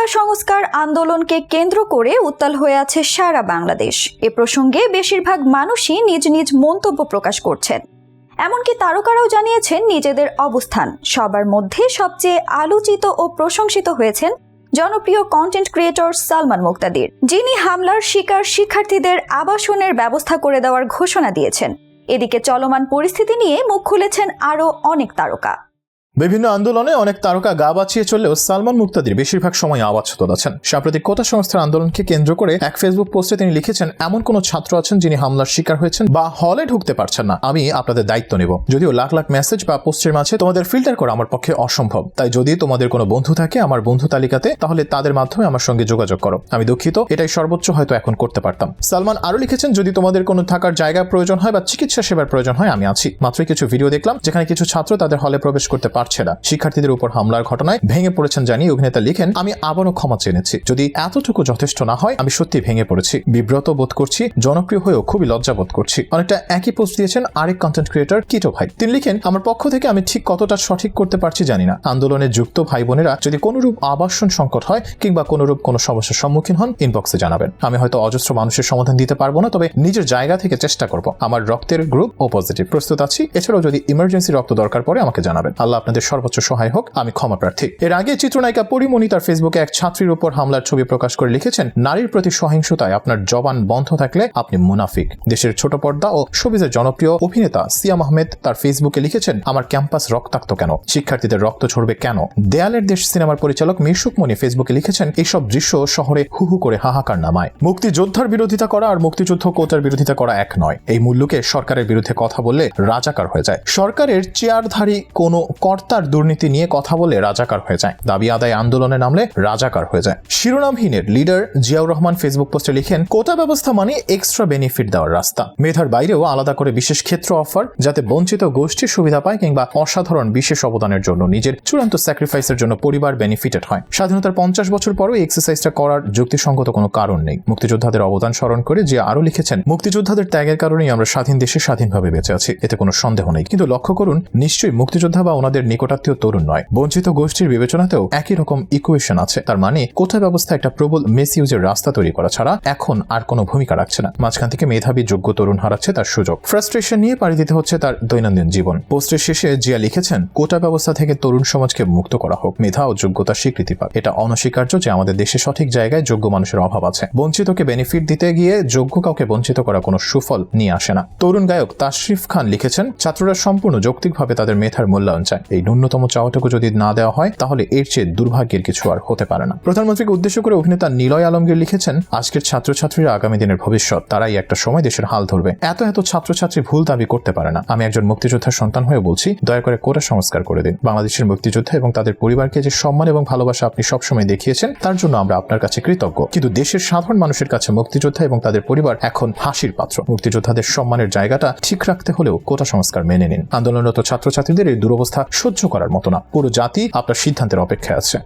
কোটা সংস্কার আন্দোলনকে কেন্দ্র করে উত্তাল হয়ে আছে সারা বাংলাদেশ। এ প্রসঙ্গে বেশিরভাগ মানুষই নিজ নিজ মন্তব্য প্রকাশ করছেন। এমনকি তারকারাও জানিয়েছেন নিজেদের অবস্থান। সবার মধ্যে সবচেয়ে আলোচিত ও প্রশংসিত হয়েছেন জনপ্রিয় কন্টেন্ট ক্রিয়েটর সালমান মুক্তাদির, যিনি হামলার শিকার শিক্ষার্থীদের আবাসনের ব্যবস্থা করে দেওয়ার ঘোষণা দিয়েছেন। এদিকে চলমান পরিস্থিতি নিয়ে মুখ খুলেছেন আরও অনেক তারকা। বিভিন্ন আন্দোলনে অনেক তারকা গা বাঁচিয়ে চললেও সালমান মুক্তাদির বেশিরভাগ সময় আওয়াজ তোলাচ্ছেন। সাম্প্রতিক কোটা সংস্কার আন্দোলনকে কেন্দ্র করে এক ফেসবুক পোস্টে তিনি লিখেছেন, এমন কোন ছাত্র আছেন যিনি হামলার শিকার হয়েছেন বা হলে ঢুকতে পারছেন না, আমি আপনাদের দায়িত্ব নেব। যদিও লাখ লাখ মেসেজ বা পোস্টের মাঝে তোমাদের ফিল্টার করা আমার পক্ষে অসম্ভব, তাই যদি তোমাদের কোনো বন্ধু থাকে আমার বন্ধু তালিকাতে, তাহলে তাদের মাধ্যমে আমার সঙ্গে যোগাযোগ করো। আমি দুঃখিত, এটাই সর্বোচ্চ হয়তো এখন করতে পারতাম। সালমান আরো লিখেছেন, যদি তোমাদের কোনো থাকার জায়গা প্রয়োজন হয় বা চিকিৎসা সেবার প্রয়োজন হয়, আমি আছি। মাত্রই কিছু ভিডিও দেখলাম যেখানে কিছু ছাত্র তাদের হলে প্রবেশ করতে পারছে না। শিক্ষার্থীদের উপর হামলার ঘটনায় ভেঙে পড়েছেন জানিয়ে অভিনেতা লিখেন, আমি আবারও ক্ষমা চেয়েছি। যদি এতটুকু যথেষ্ট না হয়, আমি সত্যি ভেঙে পড়েছি, বিব্রত বোধ করছি, জনপ্রিয় হয়েও খুবই লজ্জা বোধ করছি। অনেকটা একই পোস্ট দিয়েছেন আরেক কন্টেন্ট ক্রিয়েটর কিটো ভাই। তিনি লিখেন, আমার পক্ষ থেকে আমি ঠিক কতটা সঠিক করতে পারছি জানি না। আন্দোলনে যুক্ত ভাই বোনেরা যদি কোনরূপ আবাসন সংকট হয় কিংবা কোনরূপ কোনো সমস্যার সম্মুখীন হন, ইনবক্সে জানাবেন। আমি হয়তো অজস্র মানুষের সমাধান দিতে পারবো না, তবে নিজের জায়গা থেকে চেষ্টা করব। আমার রক্তের গ্রুপ ও পজিটিভ, প্রস্তুত আছি। এছাড়াও যদি ইমার্জেন্সি রক্ত দরকার পড়ে আমাকে জানাবেন। আল্লাহ আপনাদের সর্বোচ্চ সহায় হোক, আমি ক্ষমা প্রার্থী। এর আগে চিত্রনায়িকা পরিমণি তার ফেসবুকে এক ছাত্রীর উপর হামলার ছবি প্রকাশ করে লিখেছেন, নারীর প্রতি সহিংসতায় আপনার জবান বন্ধ থাকলে আপনি মুনাফিক। দেশের ছোট পর্দা ও শোবিজের জনপ্রিয় অভিনেতা সিয়াম আহমেদ তার ফেসবুকে লিখেছেন, আমার ক্যাম্পাস রক্তাক্ত কেন, শিক্ষার্থীদের রক্ত ঝরবে কেন। দেয়ালের দেশ সিনেমার পরিচালক মিশুক মনি ফেসবুকে লিখেছেন, এইসব দৃশ্য শহরে হুহু করে হাহাকার নামায়। মুক্তিযোদ্ধার বিরোধিতা করা আর মুক্তিযুদ্ধ কোটার বিরোধিতা করা এক নয়। এই মূল্যকে সরকারের বিরুদ্ধে কথা বললে রাজাকার হয়ে যায়। সরকারের চেয়ারধারী কোনো কর্তার দুর্নীতি নিয়ে কথা বলে রাজাকার হয়ে যায়। দাবি আদায় আন্দোলনে নামলে রাজাকার হয়ে যায়। শিরোনামহীনের লিডার জিয়াউর রহমান ফেসবুক পোস্টে লিখেন, কোটা ব্যবস্থা মানে এক্সট্রা বেনিফিট দেওয়ার রাস্তা। মেধার বাইরেও আলাদা করে বিশেষ ক্ষেত্র অফার, যাতে বঞ্চিত গোষ্ঠীর সুবিধা পায় কিংবা অসাধারণ বিশেষ অবদানের জন্য নিজের চূড়ান্ত স্যাক্রিফাইসের জন্য পরিবার বেনিফিটেড হয়। স্বাধীনতার 50 বছর পরও এই এক্সারসাইজটা করার যুক্তিসঙ্গত কোনো কারণ নেই। মুক্তিযোদ্ধাদের অবদান স্মরণ করে জিয়া আরো লিখেছেন, মুক্তিযোদ্ধাদের ত্যাগের কারণেই আমরা স্বাধীন দেশে স্বাধীনভাবে বেঁচে আছি, এতে কোনো সন্দেহ নেই। কিন্তু লক্ষ্য করুন, নিশ্চয়ই মুক্তিযোদ্ধা বা ওনাদের নিকটাত্মীয় তরুণ নয়। বঞ্চিত গোষ্ঠীর বিবেচনাতেও একই রকম ইকুয়েশন আছে। তার মানে কোটা ব্যবস্থা একটা প্রবল মিসইউজের রাস্তা তৈরি করা ছাড়া এখন আর কোনো ভূমিকা রাখছে না। মাঝখান থেকে মেধাবী যোগ্য তরুণ হারাচ্ছে তার সুযোগ। ফ্রাস্ট্রেশন নিয়ে পাড়ি দিতে হচ্ছে তার দৈনন্দিন জীবন। পোস্টের শেষে জিয়া লিখেছেন, কোটা ব্যবস্থা থেকে তরুণ সমাজকে মুক্ত করা হোক, মেধা ও যোগ্যতা স্বীকৃতি পাক। এটা অনস্বীকার্য যে আমাদের দেশে সঠিক জায়গায় যোগ্য মানুষের অভাব আছে। বঞ্চিতকে বেনিফিট দিতে গিয়ে যোগ্য কাউকে বঞ্চিত করা কোনো সুফল নিয়ে আসে না। তরুণ গায়ক তাশরিফ খান লিখেছেন, ছাত্ররা সম্পূর্ণ যৌক্তিকভাবে তাদের মেধার মূল্যায়ন চায়। এই ন্যূনতম চাওয়াটুকু যদি না দেওয়া হয়, তাহলে এর চেয়ে দুর্ভাগ্যের কিছু আর হতে পারে না। প্রধানমন্ত্রীকে উদ্দেশ্য করে অভিনেতা নিলয় আলমগীর লিখেছেন, আজকের ছাত্রছাত্রীরা আগামী দিনের ভবিষ্যৎ, তারাই একটা সময় দেশের হাল ধরবে। এত ছাত্রছাত্রী ভুল দাবি করতে পারে না। আমি একজন মুক্তিযোদ্ধার সন্তান হয়ে বলছি, দয়া করে কোটা সংস্কার করে দিন। বাংলাদেশের মুক্তিযোদ্ধা এবং তাদের পরিবারকে যে সম্মান এবং ভালোবাসা আপনি সবসময় দেখিয়েছেন, তার জন্য আমরা আপনার কাছে কৃতজ্ঞ। কিন্তু দেশের সাধারণ মানুষের কাছে মুক্তিযোদ্ধা এবং তাদের পরিবার এখন হাসির পাত্র। মুক্তিযোদ্ধাদের সম্মানের জায়গাটা ঠিক রাখতে হলেও কোটা সংস্কার মেনে নিন। আন্দোলনরত ছাত্রছাত্রীদের এই দুরবস্থা সহ্য করার মতো না। পুরো জাতি আপনার সিদ্ধান্তের অপেক্ষায় আছে।